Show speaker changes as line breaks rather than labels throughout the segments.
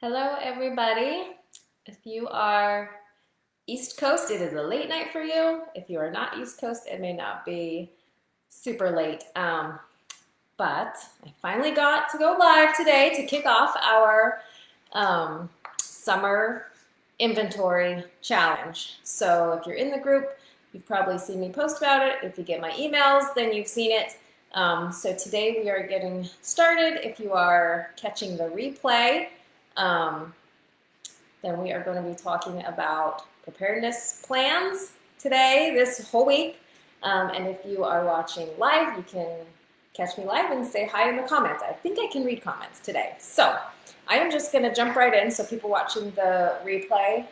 Hello, everybody. If you are East Coast, it is a late night for you. If you are not East Coast, it may not be super late. But I finally got to go live today to kick off our summer inventory challenge. So if you're in the group, you've probably seen me post about it. If you get my emails, then you've seen it. So today we are getting started. If you are catching the replay, then we are going to be talking about preparedness plans today, this whole week. And if you are watching live, you can catch me live and say hi in the comments. I think I can read comments today. So I am just going to jump right in so people watching the replay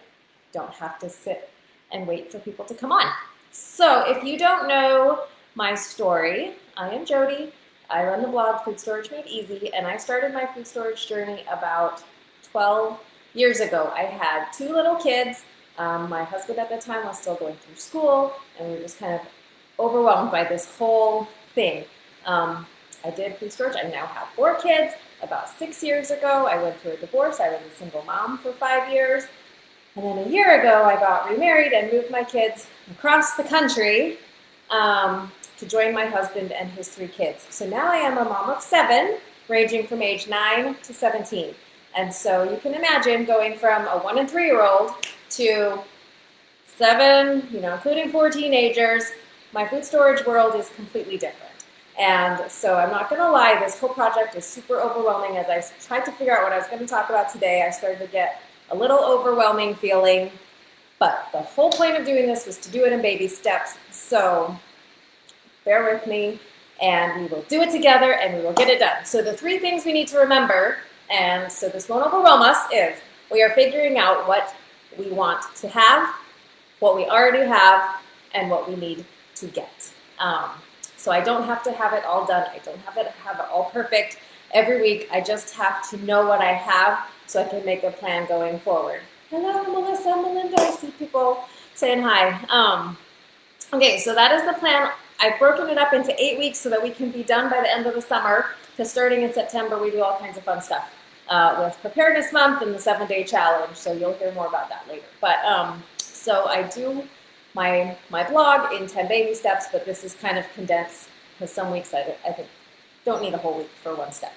don't have to sit and wait for people to come on. So if you don't know my story, I am Jody. I run the blog Food Storage Made Easy, and I started my food storage journey about 12 years ago. I had two little kids. My husband at the time was still going through school, and we were just kind of overwhelmed by this whole thing. I did food storage. I now have 4 kids. About 6 years ago, I went through a divorce. I was a single mom for 5 years. And then a year ago, I got remarried and moved my kids across the country to join my husband and his 3 kids. So now I am a mom of 7, ranging from age 9 to 17. And so you can imagine going from a 1 and 3-year-old to 7, including 4 teenagers. My food storage world is completely different. And so I'm not going to lie, this whole project is super overwhelming. As I tried to figure out what I was going to talk about today, I started to get a little overwhelming feeling. But the whole point of doing this was to do it in baby steps. So bear with me, and we will do it together, and we will get it done. So the 3 things we need to remember, and so this won't overwhelm us, is we are figuring out what we want to have, what we already have, and what we need to get. So I don't have to have it all done. I don't have it all perfect every week. I just have to know what I have so I can make a plan going forward. Hello, Melissa, Melinda. I see people saying hi. Okay, so that is the plan. I've broken it up into 8 weeks so that we can be done by the end of the summer, because starting in September, we do all kinds of fun stuff with Preparedness Month and the 7-day challenge, so you'll hear more about that later. But so I do my blog in 10 baby steps, but this is kind of condensed because some weeks I think don't need a whole week for one step.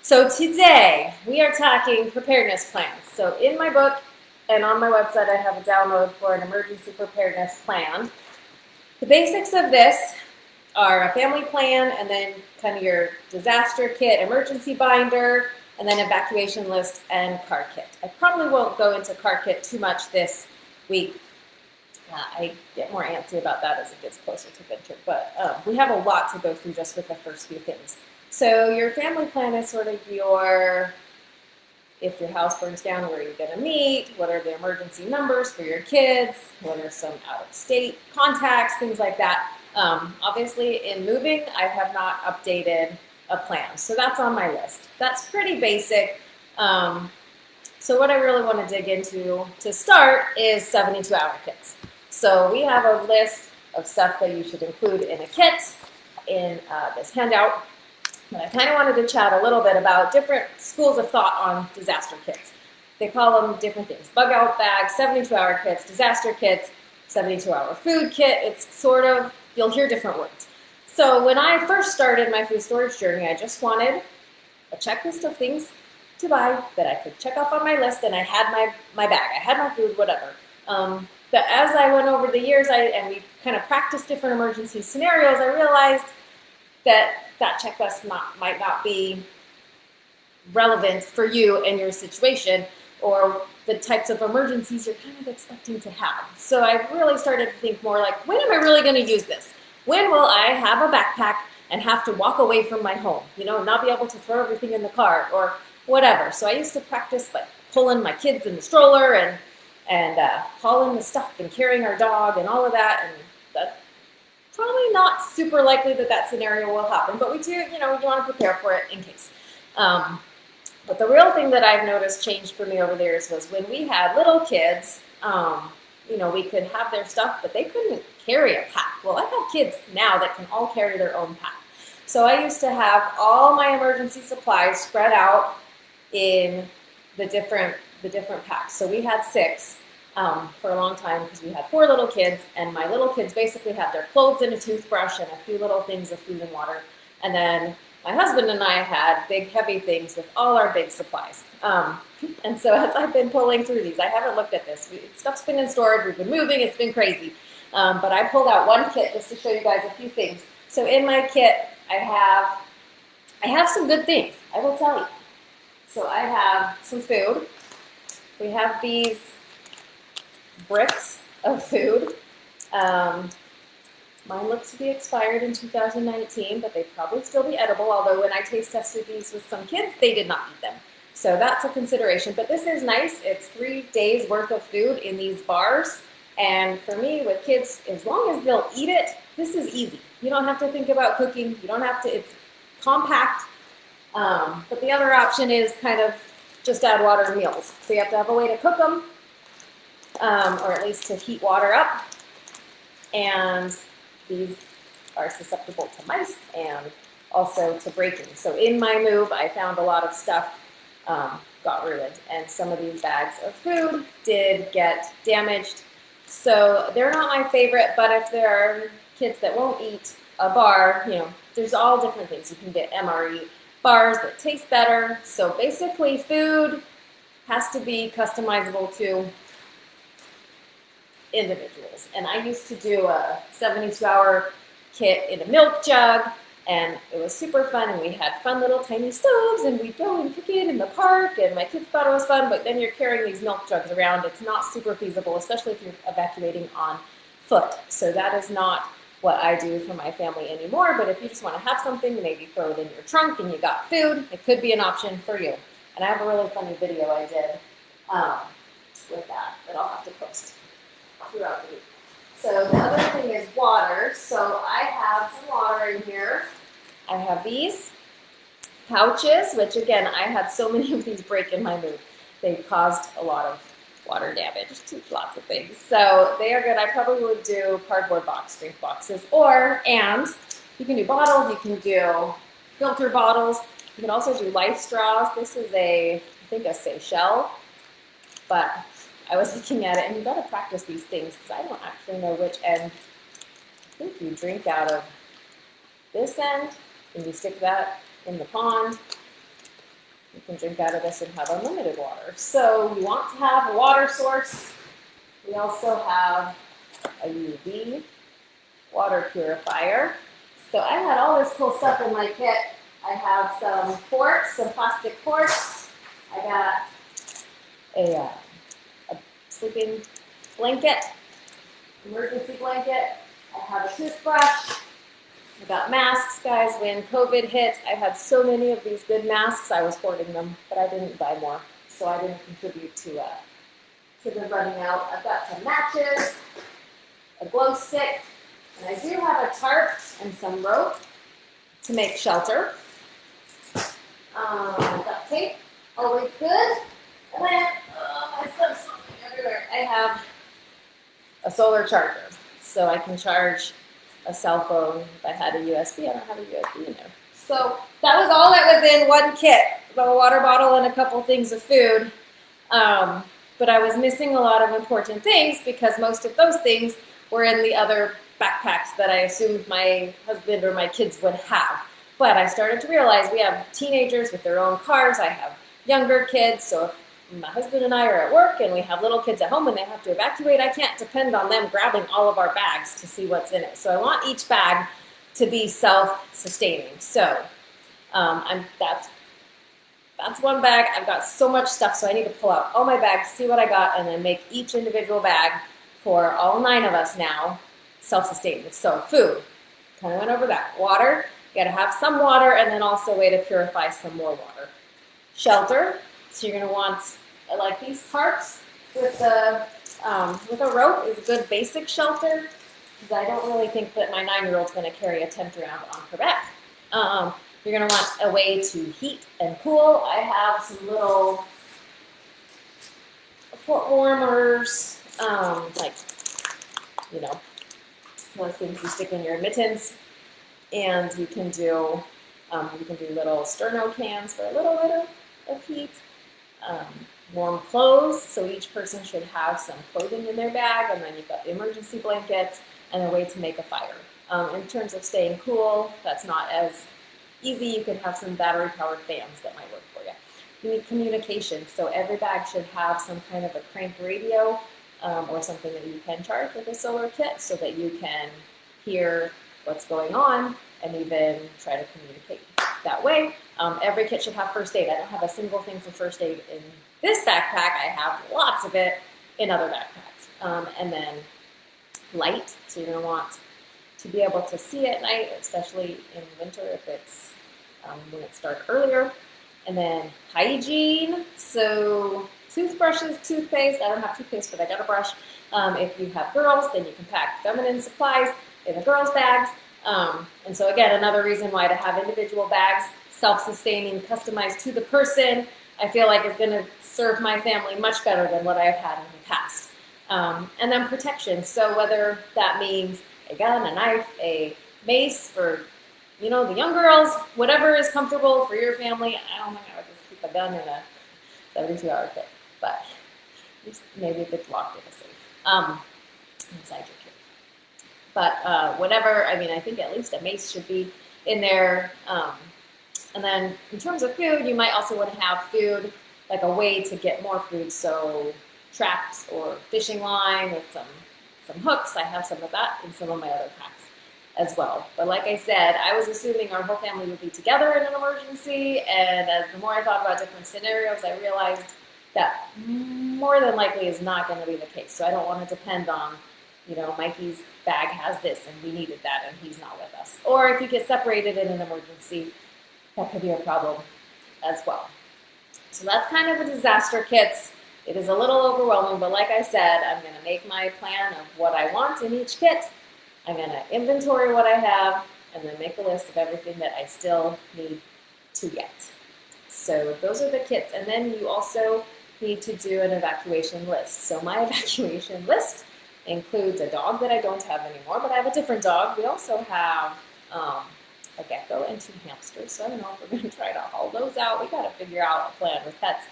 So today we are talking preparedness plans. So in my book and on my website, I have a download for an emergency preparedness plan. The basics of this are a family plan, and then kind of your disaster kit, emergency binder, and then evacuation list and car kit. I probably won't go into car kit too much this week. I get more antsy about that as it gets closer to winter, but we have a lot to go through just with the first few things. So your family plan is sort of if your house burns down, where you're going to meet, what are the emergency numbers for your kids, what are some out-of-state contacts, things like that. Obviously, in moving, I have not updated a plan, so that's on my list. That's pretty basic. So what I really want to dig into to start is 72-hour kits. So we have a list of stuff that you should include in a kit in this handout. But I kind of wanted to chat a little bit about different schools of thought on disaster kits. They call them different things. Bug out bags, 72-hour kits, disaster kits, 72-hour food kit. It's sort of, you'll hear different words. So when I first started my food storage journey, I just wanted a checklist of things to buy that I could check off on my list, and I had my bag. I had my food, whatever. But as I went over the years and we kind of practiced different emergency scenarios, I realized that checklist might not be relevant for you and your situation or the types of emergencies you're kind of expecting to have. So I really started to think more like, when am I really going to use this? When will I have a backpack and have to walk away from my home, not be able to throw everything in the car or whatever. So I used to practice like pulling my kids in the stroller and hauling the stuff and carrying our dog and all of that, and that's probably not super likely that scenario will happen, but we do, you want to prepare for it in case. But the real thing that I've noticed changed for me over the years was when we had little kids, we could have their stuff, but they couldn't carry a pack. Well, I have kids now that can all carry their own pack. So I used to have all my emergency supplies spread out in the different packs. So we had 6 for a long time because we had 4 little kids, and my little kids basically had their clothes and a toothbrush and a few little things of food and water. And then my husband and I had big, heavy things with all our big supplies. And so as I've been pulling through these, I haven't looked at this. Stuff's been in storage. We've been moving. It's been crazy. But I pulled out one kit just to show you guys a few things. So in my kit, I have some good things, I will tell you. So I have some food. We have these bricks of food. Mine look to be expired in 2019, but they'd probably still be edible, although when I taste tested these with some kids, they did not eat them. So that's a consideration, but this is nice. It's 3 days worth of food in these bars, and for me, with kids, as long as they'll eat it, this is easy. You don't have to think about cooking. You don't have to, it's compact, but the other option is kind of just add water and meals. So you have to have a way to cook them, or at least to heat water up, and these are susceptible to mice and also to breaking. So in my move, I found a lot of stuff got ruined, and some of these bags of food did get damaged. So they're not my favorite, but if there are kids that won't eat a bar, you know, there's all different things. You can get MRE bars that taste better. So basically food has to be customizable to individuals. And I used to do a 72-hour kit in a milk jug, and it was super fun, and we had fun little tiny stoves, and we'd go and cook it in the park, and my kids thought it was fun, but then you're carrying these milk jugs around. It's not super feasible, especially if you're evacuating on foot. So that is not what I do for my family anymore, but if you just want to have something, maybe throw it in your trunk and you got food, it could be an option for you. And I have a really funny video I did with that I'll have to post throughout the week. So the other thing is water. So I have some water in here. I have these pouches, which again, I had so many of these break in my move. They caused a lot of water damage to lots of things. So they are good. I probably would do cardboard box, drink boxes, and you can do bottles, you can do filter bottles, you can also do life straws. This is I think a Seychelles, but I was looking at it, and you got to practice these things because I don't actually know which end. I think you drink out of this end, and you stick that in the pond. You can drink out of this and have unlimited water. So you want to have a water source. We also have a UV water purifier. So I had all this cool stuff in my kit. I have some forks, some plastic forks. I got a sleeping blanket, emergency blanket. I have a toothbrush. I got masks, guys. When COVID hit, I had so many of these good masks. I was hoarding them, but I didn't buy more, so I didn't contribute to them running out. I've got some matches, a glow stick, and I do have a tarp and some rope to make shelter. Duct tape, always good. And then, my stuff's something everywhere. I have a solar charger, so I can charge a cell phone. If I had a USB, I don't have a USB in there. So that was all that was in one kit, a water bottle and a couple things of food. But I was missing a lot of important things because most of those things were in the other backpacks that I assumed my husband or my kids would have. But I started to realize we have teenagers with their own cars. I have younger kids, so if my husband and I are at work and we have little kids at home and they have to evacuate, I can't depend on them grabbing all of our bags to see what's in it. So I want each bag to be self-sustaining. So that's one bag. I've got so much stuff, so I need to pull out all my bags, see what I got, and then make each individual bag for all 9 of us now self-sustaining. So food, kind of went over that. Water, you gotta have some water, and then also a way to purify some more water. Shelter, so you're gonna want, like these tarps with a rope is a good basic shelter, because I don't really think that my 9-year-old's gonna carry a tent around on her back. You're gonna want a way to heat and cool. I have some little foot warmers, like, you know, those things you stick in your mittens, and you can do little sterno cans for a little bit of heat. um, warm clothes, so each person should have some clothing in their bag, and then you've got the emergency blankets and a way to make a fire. In terms of staying cool, that's not as easy. You can have some battery-powered fans that might work for you. You need communication, so every bag should have some kind of a crank radio or something that you can charge with a solar kit so that you can hear what's going on and even try to communicate that way. Every kit should have first aid. I don't have a single thing for first aid in this backpack. I have lots of it in other backpacks. And then light, so you're going to want to be able to see at night, especially in winter if it's when it's dark earlier. And then hygiene, so toothbrushes, toothpaste. I don't have toothpaste, but I got a brush. If you have girls, then you can pack feminine supplies in the girls' bags. And so again, another reason why to have individual bags, self-sustaining, customized to the person, I feel like is going to serve my family much better than what I've had in the past. And then protection. So whether that means a gun, a knife, a mace for, the young girls, whatever is comfortable for your family. I don't think I would just keep a gun in a 72-hour kit, but maybe if it's locked in a safe inside your kit. But whatever, I think at least a mace should be in there. And then in terms of food, you might also want to have food, like a way to get more food. So traps or fishing line with some hooks. I have some of that in some of my other packs as well. But like I said, I was assuming our whole family would be together in an emergency. And as the more I thought about different scenarios, I realized that more than likely is not going to be the case. So I don't want to depend on, Mikey's bag has this and we needed that and he's not with us. Or if you get separated in an emergency, that could be a problem as well. So that's kind of a disaster kit. It is a little overwhelming, but like I said, I'm going to make my plan of what I want in each kit. I'm going to inventory what I have and then make a list of everything that I still need to get. So those are the kits. And then you also need to do an evacuation list. So my evacuation list includes a dog that I don't have anymore, but I have a different dog. We also have a gecko and 2 hamsters. So I don't know if we're going to try to haul those out. We got to figure out a plan with pets.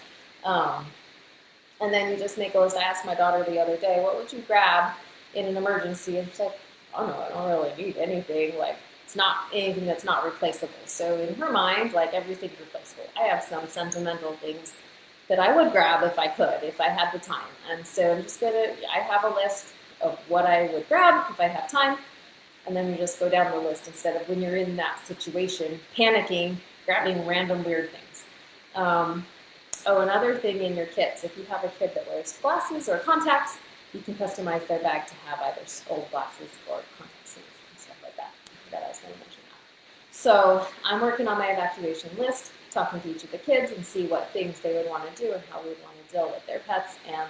And then you just make a list. I asked my daughter the other day, what would you grab in an emergency? And she's like, oh no, I don't really need anything. Like, it's not anything that's not replaceable. So in her mind, like, everything's replaceable. I have some sentimental things that I would grab if I could, if I had the time. And so I have a list of what I would grab if I have time. And then you just go down the list instead of when you're in that situation, panicking, grabbing random weird things. Another thing in your kits, if you have a kid that wears glasses or contacts, you can customize their bag to have either old glasses or contacts and stuff like that. I forgot I was going to mention that. So I'm working on my evacuation list, talking to each of the kids and see what things they would want to do and how we would want to deal with their pets, and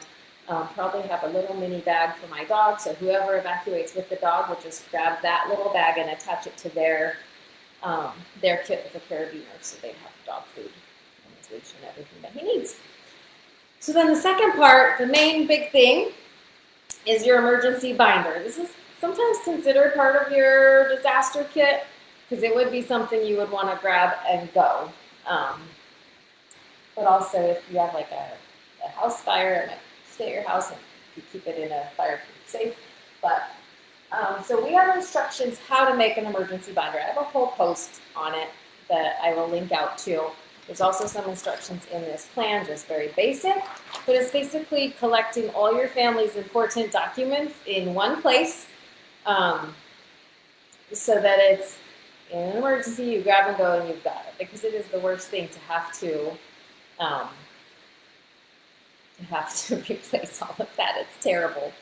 probably have a little mini bag for my dog. So whoever evacuates with the dog will just grab that little bag and attach it to their kit with a carabiner, so they have dog food and his leash and everything that he needs. So then the second part, the main big thing, is your emergency binder. This is sometimes considered part of your disaster kit because it would be something you would want to grab and go. But also if you have like a house fire, it might stay at your house and you keep it in a fireproof safe. But so we have instructions how to make an emergency binder. I have a whole post on it that I will link out to. There's also some instructions in this plan, just very basic, but it's basically collecting all your family's important documents in one place so that it's in an emergency, you grab and go and you've got it, because it is the worst thing to have to replace all of that. It's terrible.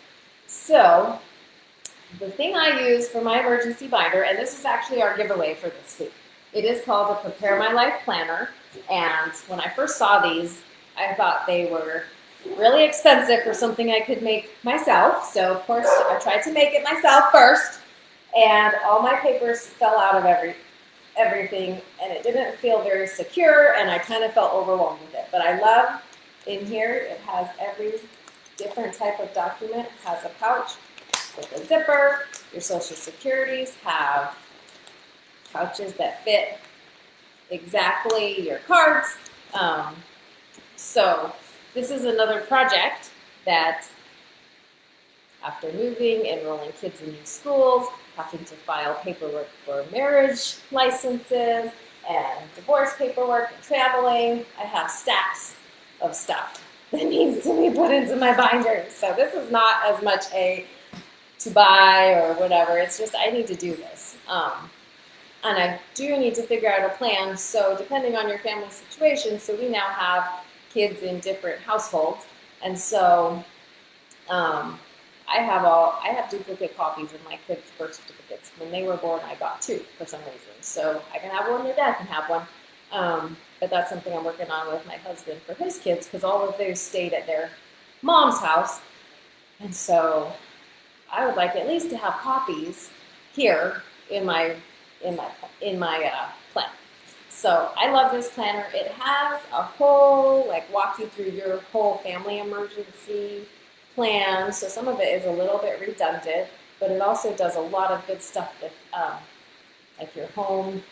So the thing I use for my emergency binder, and this is actually our giveaway for this week, it is called a Prepare My Life Planner. And when I first saw these, I thought they were really expensive for something I could make myself. So of course I tried to make it myself first, and all my papers fell out of everything, and it didn't feel very secure, and I kind of felt overwhelmed with it. But I love in here, it has every different type of document. It has a pouch with a zipper. Your social securities have pouches that fit exactly your cards. So this is another project that, after moving, enrolling kids in new schools, having to file paperwork for marriage licenses and divorce paperwork and traveling, I have stacks of stuff that needs to be put into my binder. So this is not as much a to buy or whatever, it's just I need to do this. And I do need to figure out a plan, so depending on your family situation, so we now have kids in different households, and so I have duplicate copies of my kids' birth certificates. When they were born, I got 2 for some reason. So I can have one, their dad can have one. But that's something I'm working on with my husband for his kids, because all of theirs stayed at their mom's house. And so I would like at least to have copies here in my plan. So I love this planner. It has a whole, walk you through your whole family emergency plan. So some of it is a little bit redundant, but it also does a lot of good stuff with your home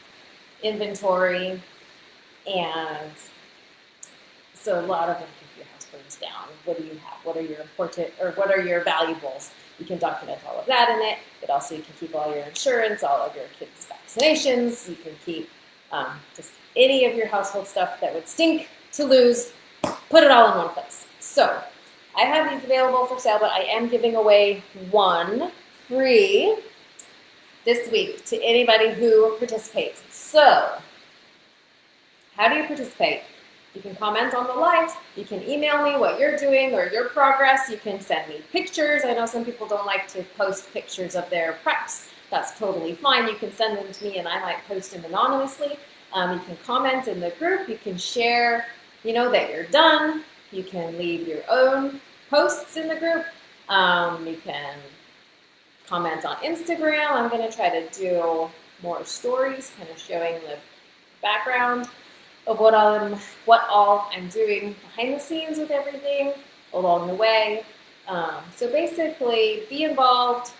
inventory. And so a lot of if your house burns down, what do you have? What are your important, or what are your valuables? You can document all of that in it. But also you can keep all your insurance, all of your kids' vaccinations. You can keep just any of your household stuff that would stink to lose. Put it all in one place. So I have these available for sale, but I am giving away 1 free this week to anybody who participates. So how do you participate? You can comment on the lives. You can email me what you're doing or your progress. You can send me pictures. I know some people don't like to post pictures of their preps. That's totally fine. You can send them to me and I might post them anonymously. You can comment in the group. You can share, that you're done. You can leave your own posts in the group. You can comment on Instagram. I'm going to try to do more stories, kind of showing the background of what all I'm doing behind the scenes with everything along the way. So basically, be involved,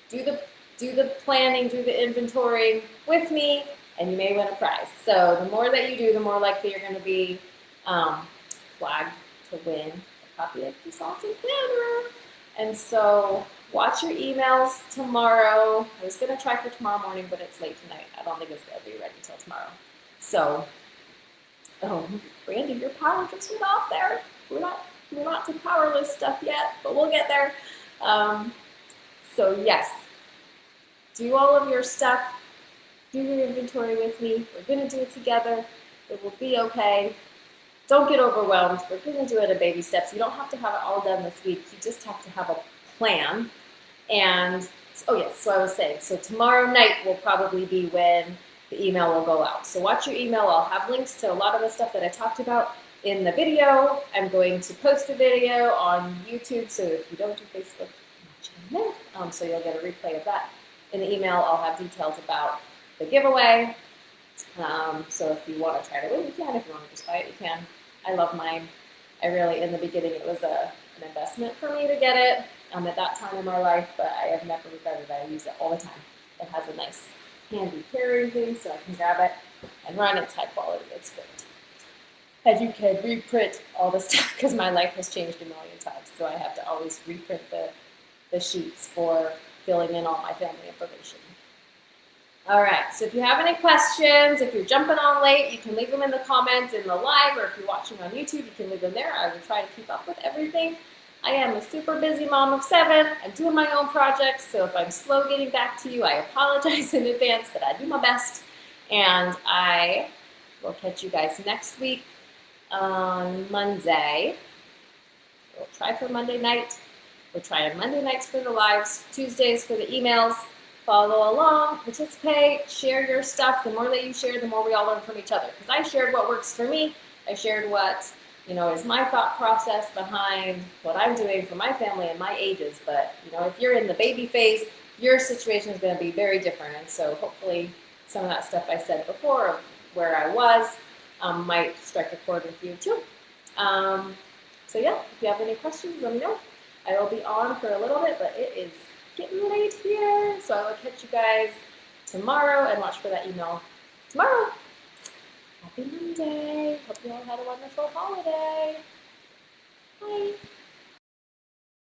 do the planning, do the inventory with me, and you may win a prize. So the more that you do, the more likely you're going to be flagged to win a copy of this awesome planner. And so watch your emails tomorrow. I was going to try for tomorrow morning, but it's late tonight. I don't think it's going to be ready till tomorrow. So, Brandy, your power just went off there. We're not to powerless stuff yet, but we'll get there. So yes, do all of your stuff. Do your inventory with me. We're going to do it together. It will be okay. Don't get overwhelmed. We're going to do it in baby steps. You don't have to have it all done this week. You just have to have a plan. And, so I was saying, so tomorrow night will probably be when the email will go out. So watch your email. I'll have links to a lot of the stuff that I talked about in the video. I'm going to post a video on YouTube, so if you don't do Facebook, watch it on there. So you'll get a replay of that. In the email, I'll have details about the giveaway. So if you want to try to win, you can. If you want to just buy it, you can. I love mine. In the beginning, it was an investment for me to get it at that time in my life, but I have never regretted it. I use it all the time. It has a nice handy carrying thing, so I can grab it and run. It's high quality. It's great. And you can reprint all the stuff because my life has changed a million times, so I have to always reprint the sheets for filling in all my family information. All right, so if you have any questions, if you're jumping on late, you can leave them in the comments in the live, or if you're watching on YouTube, you can leave them there. I will try to keep up with everything. I am a super busy mom of 7. I'm doing my own projects, so if I'm slow getting back to you, I apologize in advance, but I do my best. And I will catch you guys next week on Monday. We'll try for Monday night. We're trying Monday nights for the lives, Tuesdays for the emails. Follow along, participate, share your stuff. The more that you share, the more we all learn from each other. Because I shared what works for me. I shared what is my thought process behind what I'm doing for my family and my ages. But if you're in the baby phase, your situation is going to be very different. And so hopefully some of that stuff I said before of where I was might strike a chord with you too. So yeah, if you have any questions, let me know. I will be on for a little bit, but it is getting late here. So I will catch you guys tomorrow and watch for that email tomorrow. Happy Monday. Hope you all had a wonderful holiday.